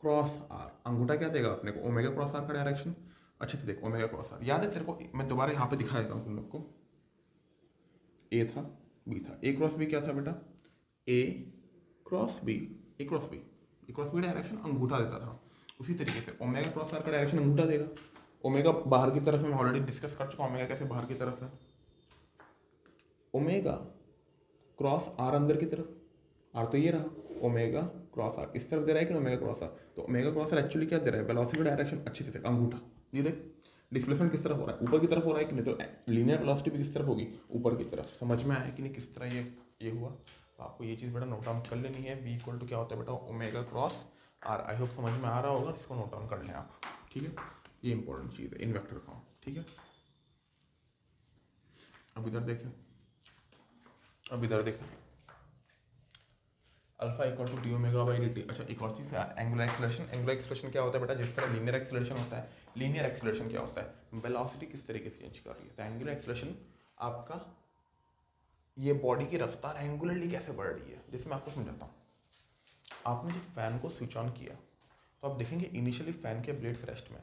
क्रॉस आर, अंगूठा क्या देगा अपने को, ओमेगा क्रॉस आर का डायरेक्शन। अच्छे से देख, ओमेगा क्रॉस आर याद है तेरे को, मैं दोबारा यहाँ पे दिखा देता हूँ तुम लोग को। ए था, बी था, ए क्रॉस बी क्या था बेटा, ए क्रॉस बी, ए क्रॉस बी, ए क्रॉस बी डायरेक्शन अंगूठा देता था। उसी तरीके से ओमेगा क्रॉस आर का डायरेक्शन अंगूठा देगा। ओमेगा बाहर की तरफ है, मैं ऑलरेडी डिस्कस कर चुका हूँ ओमेगा कैसे बाहर की तरफ है। ओमेगा क्रॉस आर अंदर की तरफ, आर तो ये रहा, ओमेगा क्रॉस आर इस तरफ दे रहा है कि ओमेगा क्रॉस आर, तो ओमेगा क्रॉस आर एक्चुअली क्या दे रहा है, वेलोसिटी डायरेक्शन। अच्छे से देख अंगूठा, ये देख डिस्प्लेसमेंट किस तरफ हो रहा है, ऊपर की तरफ हो रहा है कि नहीं, तो लीनियर वेलोसिटी भी किस तरफ होगी, ऊपर की तरफ। समझ में आया कि नहीं किस तरह ये हुआ। तो आपको ये चीज़ बेटा नोट डाउन कर लेनी है, v इक्वल टू क्या होता है बेटा, omega cross R. I hope समझ में आ रहा होगा, इसको नोट डाउन कर लें आप, ठीक है। ये इंपॉर्टेंट चीज़ है इन वेक्टर फॉर्म, ठीक है। अब इधर देखें, अब इधर देखें, alpha equal to D omega by D T. अच्छा एक और चीज़ है, एंगुलर एक्सेलरेशन। एंगुलर एक्सेलरेशन क्या होता है बेटा, जिस तरह लीनियर एक्सेलरेशन होता है, लीनियर एक्सेलरेशन क्या होता है, वेलोसिटी किस तरीके से चेंज कर रही है। तो एंगुलर एक्सेलरेशन आपका ये बॉडी की रफ्तार एंगुलरली कैसे बढ़ रही है, जैसे मैं आपको समझाता हूँ। आपने जब फैन को स्विच ऑन किया तो आप देखेंगे इनिशियली फैन के ब्लेड्स रेस्ट में,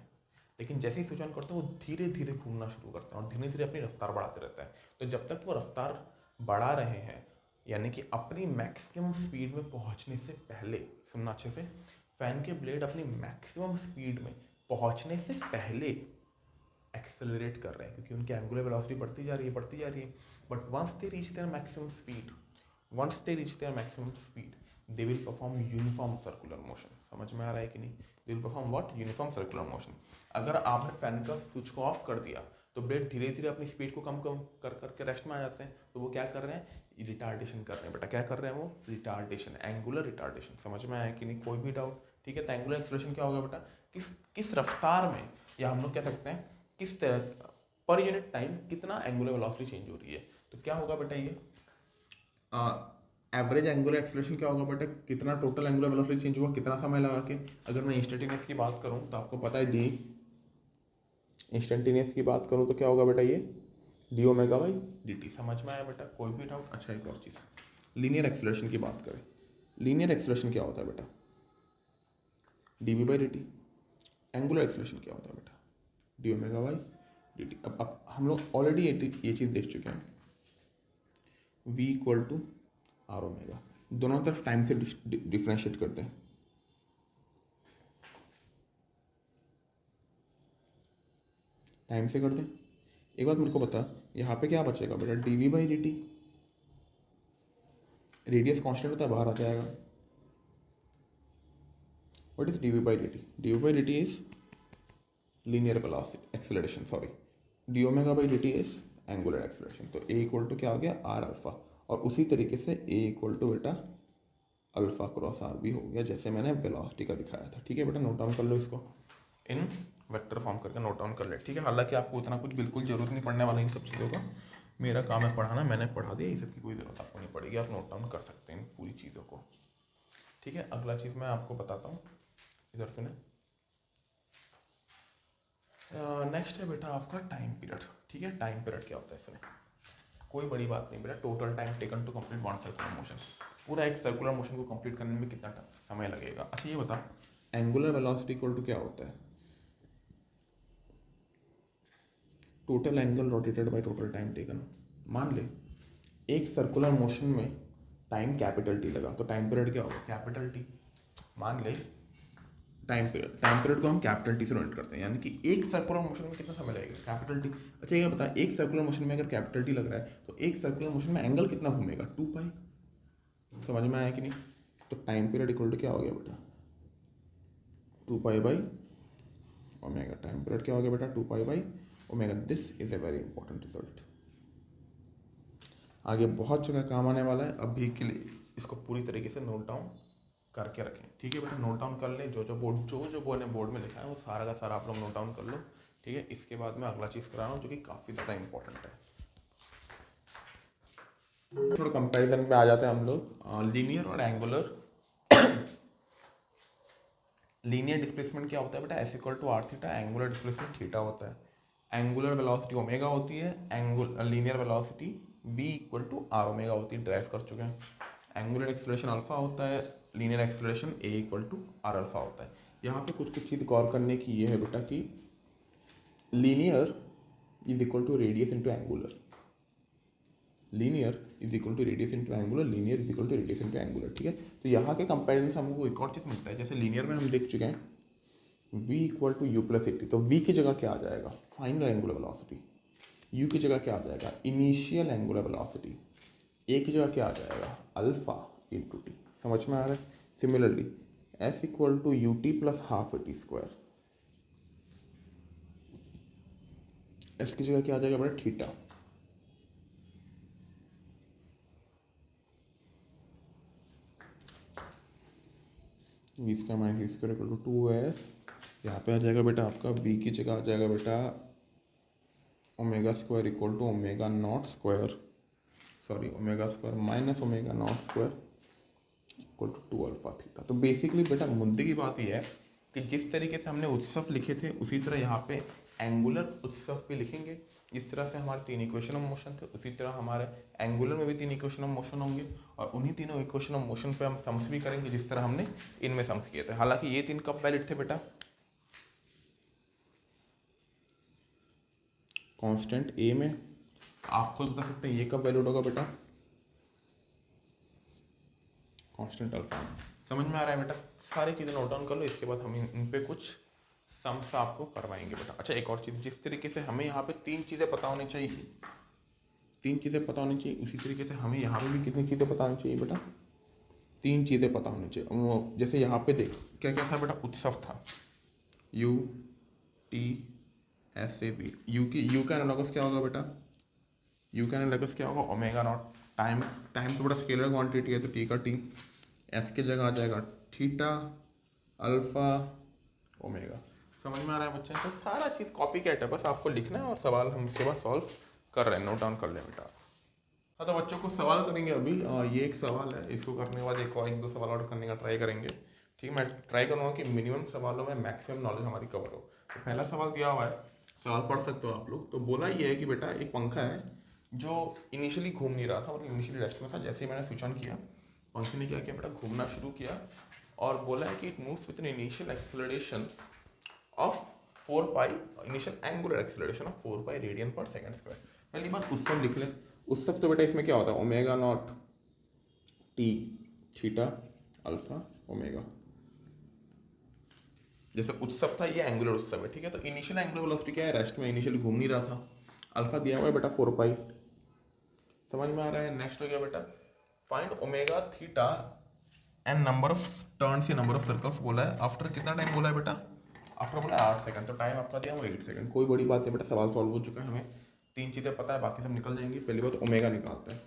लेकिन जैसे ही स्विच ऑन करते हैं वो धीरे धीरे घूमना शुरू करते हैं और धीरे धीरे अपनी रफ्तार बढ़ाते रहते हैं। तो जब तक वो रफ्तार बढ़ा रहे हैं, यानी कि अपनी मैक्सिमम स्पीड में पहुंचने से पहले, सुनना अच्छे से, फैन के ब्लेड अपनी मैक्सिमम स्पीड में पहुंचने से पहले एक्सेलरेट कर रहे हैं, क्योंकि उनकी एंगुलर वेलोसिटी बढ़ती जा रही है, बढ़ती जा रही है। But once they reach their maximum speed, once they reach their maximum speed, they will perform uniform circular motion. समझ में आ रहा है कि नहीं, they will perform what, uniform circular motion. अगर आपने फैन का स्विच को ऑफ कर दिया तो ब्लेड धीरे धीरे अपनी स्पीड को कम कम कर करके रेस्ट में आ जाते हैं। तो वो क्या कर रहे हैं, रिटार्डेशन कर रहे हैं बेटा। क्या कर रहे हैं वो, रिटार्डेशन, एंगुलर रिटार्डेशन। समझ में आया कि नहीं, कोई भी डाउट, ठीक है। तो एंगुलर एक्सेलरेशन क्या होगा बेटा, किस किस रफ्तार में, या हम लोग कह सकते हैं किस तरह पर यूनिट टाइम कितना एंगुलर वेलोसिटी चेंज हो रही है। तो क्या होगा बेटा, ये एवरेज एंगुलर एक्सेलरेशन क्या होगा बेटा, कितना टोटल एंगुलर वेलोसिटी चेंज हुआ कितना समय लगा के। अगर मैं इंस्टेंटेनियस की बात करूं तो आपको पता है डी, इंस्टेंटेनियस की बात करूं तो क्या होगा बेटा, ये D omega by D T. समझ में आया बेटा, कोई भी डाउट। अच्छा एक और चीज़, लीनियर एक्सेलरेशन की बात करें, लीनियर एक्सेलरेशन क्या होता है बेटा, D V by D T. Angular acceleration क्या होता है बेटा, D omega by D T. अब हम लोग ऑलरेडी ये चीज़ देख चुके हैं, v equal to R omega. दोनों तरफ टाइम से डिफ्रेंशिएट करते हैं, टाइम से करते हैं। एक बात मेरे को बता, यहाँ पे क्या बचेगा बेटा, D V by D T, radius constant होता है, बाहर आ जाएगा। What is D V by D T? D V by D T is linear velocity acceleration, sorry, D omega by D T is angular acceleration. तो A equal to क्या हो गया, R alpha, और उसी तरीके से ए इक्वल टू बेटा alpha cross R भी हो गया, जैसे मैंने वेलोसिटी का दिखाया था। ठीक है बेटा, नोट डाउन कर लो इसको, इन वेक्टर फॉर्म करके नोट डाउन कर ले। ठीक है, हालांकि आपको इतना कुछ बिल्कुल जरूरत नहीं पड़ने वाला इन सब चीज़ों का, मेरा काम है पढ़ाना, मैंने पढ़ा दिया, ये सब की कोई ज़रूरत आपको नहीं पड़ेगी, आप नोट डाउन कर सकते हैं इन पूरी चीज़ों को। ठीक है, अगला चीज़ मैं आपको बताता हूँ, इधर से ना, नेक्स्ट है बेटा आपका टाइम पीरियड। ठीक है, टाइम पीरियड क्या होता है इसमें, कोई बड़ी बात नहीं बेटा, total time taken to complete one circular motion, पूरा एक सर्कुलर मोशन को कंप्लीट करने में कितना समय लगेगा। अच्छा ये बता, एंगुलर वेलोसिटी इक्वल टू क्या होता है, total angle rotated by total time taken. मान ले एक सर्कुलर मोशन में टाइम कैपिटल टी लगा, तो टाइम पीरियड क्या होगा, कैपिटल टी। मान ले टाइम पीरियड को हम कैपिटल टी से नोट करते हैं, यानी कि एक सर्कुलर मोशन में कितना समय लगेगा, कैपिटल टी। अच्छा ये बता, एक सर्कुलर मोशन में अगर कैपिटल टी लग रहा है तो एक सर्कुलर मोशन में एंगल कितना घूमेगा, 2 पाई। समझ में आया कि नहीं? तो टाइम पीरियड इक्वल टू क्या हो गया बेटा, 2 pi by omega. Time period क्या हो गया बेटा, 2 pi by omega. This is a very important result, आगे बहुत जगह काम आने वाला है। अभी के लिए इसको पूरी तरीके से नोट डाउन करके रखें। ठीक है बेटा, नोट डाउन कर ले, जो बोर्ड में लिखा है वो सारा का सारा आप लोग नोट डाउन कर लो। ठीक है, इसके बाद मैं अगला चीज़ करा रहा हूँ जो कि काफ़ी ज़्यादा इंपॉर्टेंट है। थोड़ा कंपैरिजन पे आ जाते हैं हम लोग, लीनियर और एंगुलर। लीनियर डिस्प्लेसमेंट क्या होता है बेटा, S equal to R theta, angular displacement theta होता है। एंगुलर वेलोसिटी ओमेगा होती है, linear velocity v equal to R omega होती है, ड्राइव कर चुके हैं। एंगुलर एक्सेलरेशन अल्फा होता है, linear acceleration a equal to R alpha होता है। यहाँ पे कुछ चीज़ गौर करने की ये है बेटा कि linear is equal to radius into angular, linear is equal to radius into angular, linear is equal to radius into angular. ठीक है, तो यहाँ के कंपेरिजन से हमको एक और चीज़ मिलता है, जैसे लीनियर में हम देख चुके हैं v equal to U plus 80, तो v की जगह क्या आ जाएगा, फाइनल एंगुलर वेलोसिटी। u की जगह क्या आ जाएगा, इनिशियल एंगुलर वेलोसिटी। a की जगह क्या आ जाएगा, अल्फा इंटू टी। समझ में आ रहा है? Similarly s equal to U T plus half T square, s की जगह क्या आ जाएगा बेटा, theta. V square minus V square equal to 2s, यहाँ पे आ जाएगा बेटा आपका v की जगह आ जाएगा बेटा omega square equal to omega not square, sorry omega square minus omega not square equal to 2 alpha theta. तो बेसिकली बेटा मुद्दे की बात यह है कि जिस तरीके से हमने उत्सव लिखे थे उसी तरह यहाँ पे एंगुलर उत्सव भी लिखेंगे। जिस तरह से हमारे 3 इक्वेशन ऑफ मोशन थे उसी तरह हमारे एंगुलर में भी 3 इक्वेशन ऑफ मोशन होंगे, और उन्हीं तीनों इक्वेशन ऑफ मोशन पे हम सम्स भी करेंगे जिस तरह हमने इनमें सम्स किए थे। हालांकि ये 3 कब वैलिड थे बेटा, कांस्टेंट ए में। आप खुद बता सकते हैं ये कब वैलिड होगा बेटा, कांस्टेंट अल्फा में। समझ में आ रहा है बेटा? सारी चीज़ें नोट डाउन कर लो, इसके बाद हम इन पे कुछ सम्स आपको करवाएंगे बेटा। अच्छा एक और चीज़, जिस तरीके से हमें यहाँ पे 3 चीज़ें पता होनी चाहिए, 3 चीज़ें पता होनी चाहिए, उसी तरीके से हमें यहाँ पे भी कितनी चीज़ें पता होनी चाहिए बेटा, 3 चीज़ें पता होनी चाहिए। जैसे यहाँ पे देख क्या क्या था बेटा, उत्सव था, U T S A B. U का एनालॉगस क्या होगा बेटा, यू का एनालॉगस क्या होगा, ओमेगा नॉट। टाइम तो बड़ा स्केलर क्वांटिटी है तो टी का टी। एस की जगह आ जाएगा थीटा अल्फा ओमेगा। समझ में आ रहा है बच्चे? तो सारा चीज़ कॉपी कैट है, बस आपको लिखना है और सवाल हम इसके बाद सॉल्व कर रहे हैं, नोट डाउन कर लें बेटा। हाँ तो बच्चों को सवाल करेंगे अभी, ये एक सवाल है, इसको करने के बाद एक दो सवाल और करने का ट्राई करेंगे। ठीक है, मैं ट्राई करूँगा कि मिनिमम सवालों में मैक्सिमम नॉलेज हमारी कवर हो। तो पहला सवाल दिया हुआ है, सवाल पढ़ सकते हो आप लोग। तो बोला ये है कि बेटा एक पंखा है जो इनिशियली घूम नहीं रहा था, मतलब इनिशियली रेस्ट में था। जैसे ही मैंने स्विच ऑन किया, पंखे ने क्या किया बेटा, घूमना शुरू किया, और बोला है कि it moves with an initial acceleration of 4 pi, initial angular acceleration of 4 pi radian पर सेकंड स्क्वायर। पहली बात उत्सव लिख ले। उत्सव तो बेटा इसमें क्या होता है, omega naught T theta alpha omega. जैसे उत्सव था, ये एंगुलर उत्सव है। ठीक है, तो इनिशियल एंगुलर वेलोसिटी क्या है, रेस्ट में इनिशियली घूम नहीं रहा था। अल्फा दिया हुआ है बेटा 4 पाई, समझ में आ रहा है। नेक्स्ट हो गया बेटा find omega theta and number of turns या नंबर ऑफ सर्कल्स बोला है, आफ्टर कितना टाइम बोला है बेटा, आफ्टर बोला है 8 सेकंड, तो टाइम आपका दिया वो 8 सेकंड। कोई बड़ी बात नहीं बेटा, सवाल सॉल्व हो चुका है, हमें 3 चीज़ें पता है, बाकी सब निकल जाएंगी। पहली बात ओमेगा निकालते हैं,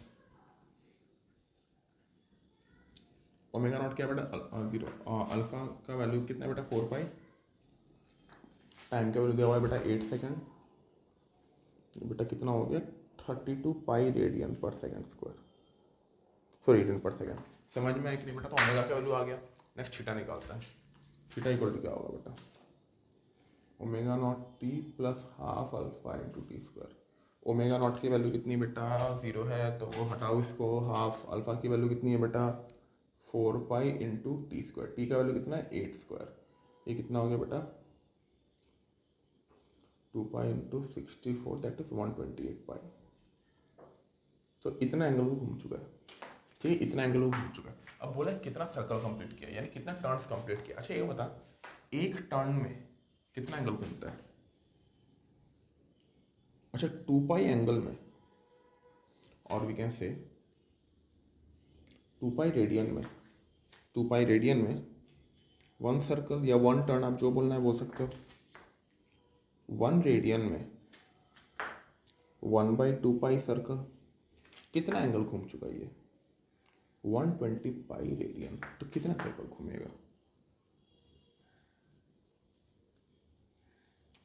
ओमेगा नॉट क्या बेटा 0, अल्फा का वैल्यू कितना है बेटा 4 पाई, टाइम का वैल्यू दिया हुआ है बेटा 8 सेकंड, बेटा कितना हो गया 32 पाई रेडियन पर सेकंड स्क्वायर, सॉरी रेडियन पर सेकंड। समझ में आया कि नहीं बेटा, तो ओमेगा का वैल्यू आ गया। नेक्स्ट थीटा निकालते हैं, थीटा इक्वल टू क्या होगा बेटा, omega naught T plus half alpha into T square. Omega not की वैल्यू कितनी बेटा 0 है, तो वो हटाओ इसको, हाफ अल्फा की वैल्यू कितनी है बेटा 4 pi into T square, T का वैल्यू कितना है 8 स्क्वायर, ये कितना हो गया बेटा 2 पाई इंटू 64 दैट इज 128 पाई। तो इतना एंगल वो घूम चुका है, ठीक है, इतना एंगल वो घूम चुका है। अब बोला है कितना सर्कल कंप्लीट किया, यानी कितना टर्न्स कंप्लीट किया। अच्छा ये बता, एक टर्न में कितना एंगल घूमता है, अच्छा 2 पाई एंगल में, और we can say 2 pi radian में, 2 पाई रेडियन में 1 सर्कल या 1 टर्न, आप जो बोलना है बोल सकते हो, 1 रेडियन में 1/2 पाई सर्कल, कितना एंगल घूम चुका है ये 120 पाई रेडियन, तो कितना सर्कल घूमेगा,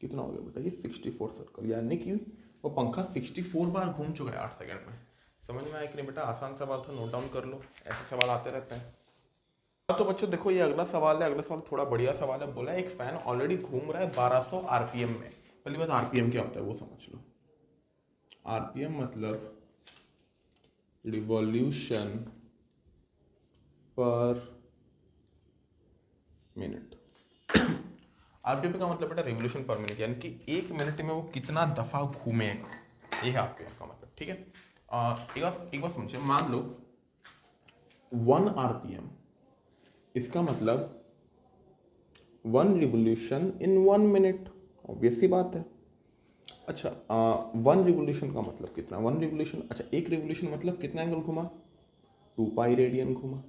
कितना हो गया बेटा ये 64 सर्कल, यानी कि वो पंखा 64 बार घूम चुका है 8 सेकंड में। समझ में आया कि नहीं बेटा, आसान सवाल था, नोट डाउन कर लो, ऐसे सवाल आते रहते हैं। तो बच्चों देखो ये अगला सवाल है, अगला सवाल थोड़ा बढ़िया सवाल है। बोला है एक फैन ऑलरेडी घूम रहा है 1200 आरपीएम में। पहली बात आरपीएम क्या होता है वो समझ लो, आरपीएम मतलब रिवॉल्यूशन पर मिनट। आरपीएम का मतलब बेटा रिवॉल्यूशन पर मिनट, यानी कि 1 मिनट में वो कितना दफा घूमेगा, ये है आरपीएम का मतलब, ठीक है। एक बार समझिए, मान लो 1 आरपीएम, इसका मतलब 1 रिवॉल्यूशन इन 1 मिनट, ऑब्वियस सी बात है। अच्छा 1 रिवॉल्यूशन का मतलब कितना, 1 रिवॉल्यूशन, अच्छा 1 रिवॉल्यूशन मतलब कितना एंगल घुमा 2 पाई रेडियन घुमा,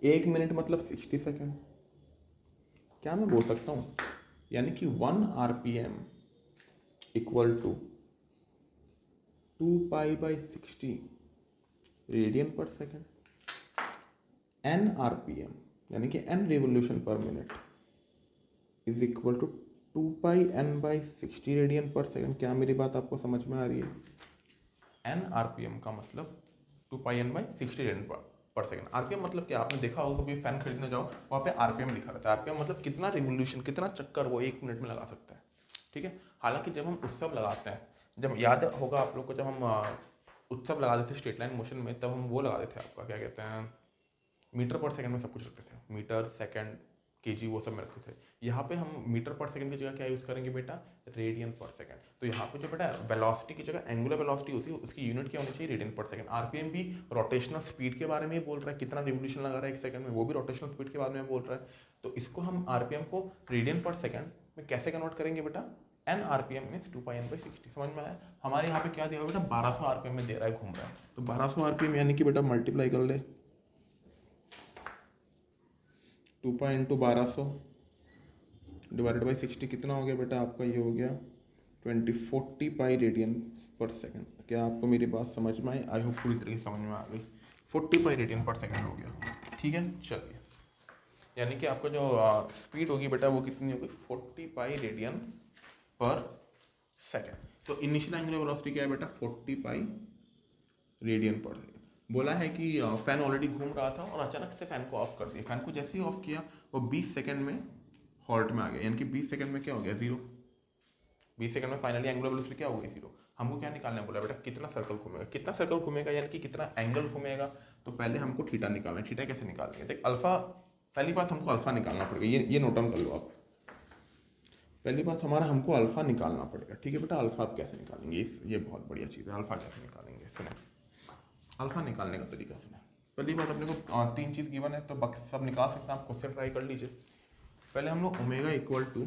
1 मिनट मतलब 60 सेकेंड। क्या मैं बोल सकता हूँ, यानी कि 1 RPM equal to 2 pi by 60 radian per second, n RPM यानी कि n revolution per minute is equal to 2 pi n by 60 radian per second. क्या मेरी बात आपको समझ में आ रही है, n आरपीएम का मतलब 2 pi n by 60 radian per second. RPM मतलब क्या, आपने देखा होगा कभी फैन खरीदने जाओ वहाँ पे आरपीएम लिखा रहता है, आरपीएम मतलब कितना रिवॉल्यूशन, कितना चक्कर वो 1 मिनट में लगा सकता है, ठीक है। हालांकि जब हम उत्सव लगाते हैं, जब याद होगा आप लोग को, जब हम उत्सव लगा देते स्ट्रेट लाइन मोशन में, तब हम वो लगा देते हैं, आपका क्या कहते हैं, मीटर पर सेकंड में सब कुछ रखते थे, मीटर सेकंड केजी वो सब में रखते थे। यहाँ पे हम मीटर पर सेकंड की जगह क्या यूज़ करेंगे बेटा, रेडियन पर सेकंड। तो यहाँ पे जो बेटा वेलोसिटी की जगह एंगुलर वेलोसिटी होती है, उसकी यूनिट क्या होनी चाहिए, रेडियन पर सेकंड। आरपीएम भी रोटेशनल स्पीड के बारे में ही बोल रहा है, कितना रिवोल्यूशन लगा रहा है 1 सेकंड में, वो भी रोटेशनल स्पीड के बारे में बोल रहा है। तो इसको हम आरपीएम को रेडियन पर सेकंड में कैसे कन्वर्ट करेंगे बेटा, N RPM means 2 pi n by 60। समझ में आया, हमारे यहाँ पे क्या दिया हुआ बेटा 1200 आरपीएम में दे रहा है, घूम रहा है, तो 1200 आरपीएम यानी कि बेटा मल्टीप्लाई कर ले, 2 पाई इंटू 1200 डिवाइडेड बाई 60 कितना हो गया बेटा आपका, ये हो गया 40 पाई रेडियन पर सेकंड। क्या आपको मेरी बात समझ में आई, आई होप पूरी तरीके से समझ में आ गई। 40 पाई रेडियन पर सेकंड हो गया, ठीक है। चलिए, यानी कि आपका जो स्पीड होगी बेटा वो कितनी होगी 40 पाई रेडियन पर सेकंड। तो इनिशियल एंगुलर वेलोसिटी क्या है बेटा 40 पाई रेडियन पर सेकंड। बोला है कि फैन ऑलरेडी घूम रहा था और अचानक से फैन को ऑफ कर दिया, फैन को जैसे ही ऑफ किया वो 20 सेकंड में हॉल्ट में आ गया, यानी कि 20 सेकंड में क्या हो गया 0, 20 सेकंड में फाइनली एंगुलर वेलोसिटी क्या हो गई 0। हमको क्या निकालना है, बोला बेटा कितना सर्कल घूमेगा, कितना सर्कल घूमेगा यानी कि कितना एंगल घूमेगा। तो पहले हमको थीटा निकालना है, थीटा कैसे निकालेंगे, देख अल्फा, पहली बात हमको अल्फा निकालना पड़ेगा, ये नोट डाउन कर लो आप। पहली बात हमारा हमको अल्फा निकालना पड़ेगा, ठीक है बेटा। अल्फा आप कैसे निकालेंगे, ये बहुत बढ़िया चीज़ है, अल्फा कैसे निकालेंगे सुने, अल्फा निकालने का तरीका सुने। पहली बात अपने को 3 चीज़ गिवन है, तो बाकी सब निकाल सकते हैं, आप खुद से ट्राई कर लीजिए। पहले हम लोग omega equal to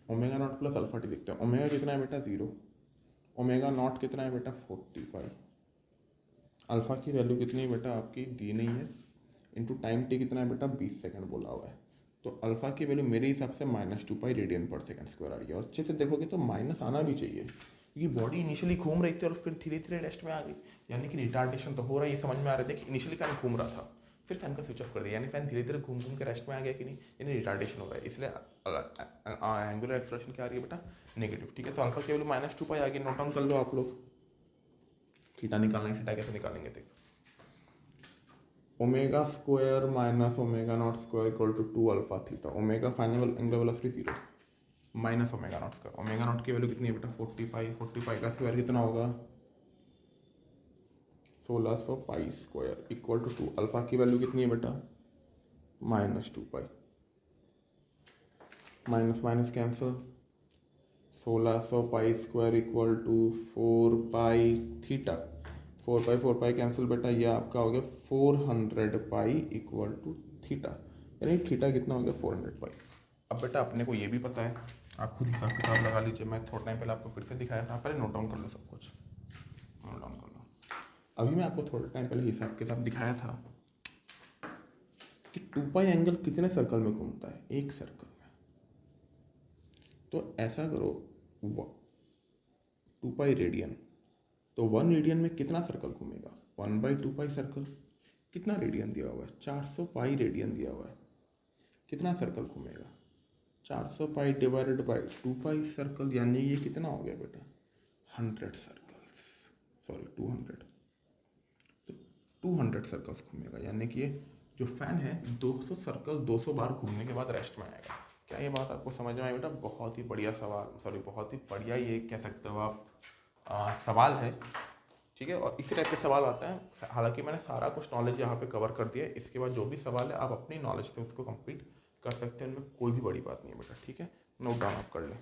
omega not plus alpha T लिखते हैं। ओमेगा कितना है बेटा 0, ओमेगा नॉट कितना है बेटा 40 पाई, अल्फा की वैल्यू कितनी है बेटा आपकी दी नहीं है, इंटू टाइम टी कितना है बेटा 20 सेकंड बोला हुआ है। तो अल्फा की वैल्यू मेरे हिसाब से -2 पाई रेडियन पर सेकंड स्क्वायर आ रही है। और अच्छे से देखोगे तो माइनस आना भी चाहिए, क्योंकि बॉडी इनिशियली घूम रही थी और फिर धीरे धीरे रेस्ट में आ गई, यानी कि रिटार्डेशन तो हो रहा है। ये समझ में आ रहा है कि इनिशियली फैन घूम रहा था, फिर फैन का स्विच ऑफ कर दिया, यानी फैन धीरे धीरे घूम घूम के रेस्ट में आ गया कि नहीं, यानी रिटार्डेशन हो रहा है। इसलिए एंगुलर एक्सलेशन क्या आ रही है बेटा नेगेटिव। ठीक है, तो अल्फा की वैल्यू -2 पाई आ गई, नोट डाउन कर लो आप लोग। थीटा निकालना है, थीटा कैसे निकालेंगे देखो, omega square minus omega not square equal to 2 alpha theta, omega final angular velocity 0 minus omega not square, omega not की वैल्यू कितनी है बेटा 40 पाई, 40 पाई का स्क्वायर कितना होगा 1600 pi square equal to 2, alpha की वैल्यू कितनी है बेटा -2 pi, minus minus cancel, 1600 pi square equal to 4 pi theta, 4 pi cancel बेटा, ये आपका हो गया 400 पाई इक्वल टू थीटा, यानी थीटा कितना हो गया 400 पाई। अब बेटा अपने को ये भी पता है, आप खुद हिसाब किताब लगा लीजिए, मैं थोड़ा टाइम पहले आपको फिर से दिखाया था, पहले नोट डाउन कर लो सब कुछ, नोट डाउन कर लो। अभी मैं आपको थोड़ा टाइम पहले हिसाब किताब दिखाया था कि 2 पाई एंगल कितने सर्कल में घूमता है, एक सर्कल में। तो ऐसा करो 2 पाई रेडियन, तो 1 रेडियन में कितना सर्कल घूमेगा 1/2 पाई सर्कल, कितना रेडियन दिया हुआ है 400 पाई रेडियन दिया हुआ है, कितना सर्कल घूमेगा 400 पाई डिवाइडेड बाई 2 पाई सर्कल, यानी ये कितना हो गया बेटा 100 सर्कल्स, सॉरी 200, तो 200 सर्कल्स घूमेगा, यानी कि ये जो फैन है 200 सर्कल 200 बार घूमने के बाद रेस्ट में आएगा। क्या ये बात आपको समझ में आई बेटा? बहुत ही बढ़िया सवाल, सॉरी बहुत ही बढ़िया ये कह सकते हो आप सवाल है। ठीक है, और इसी टाइप के सवाल आते हैं। हालांकि मैंने सारा कुछ नॉलेज यहाँ पे कवर कर दिया है, इसके बाद जो भी सवाल है आप अपनी नॉलेज से उसको कंप्लीट कर सकते हैं, उनमें कोई भी बड़ी बात नहीं है बेटा। ठीक है, नोट डाउन आप कर लें।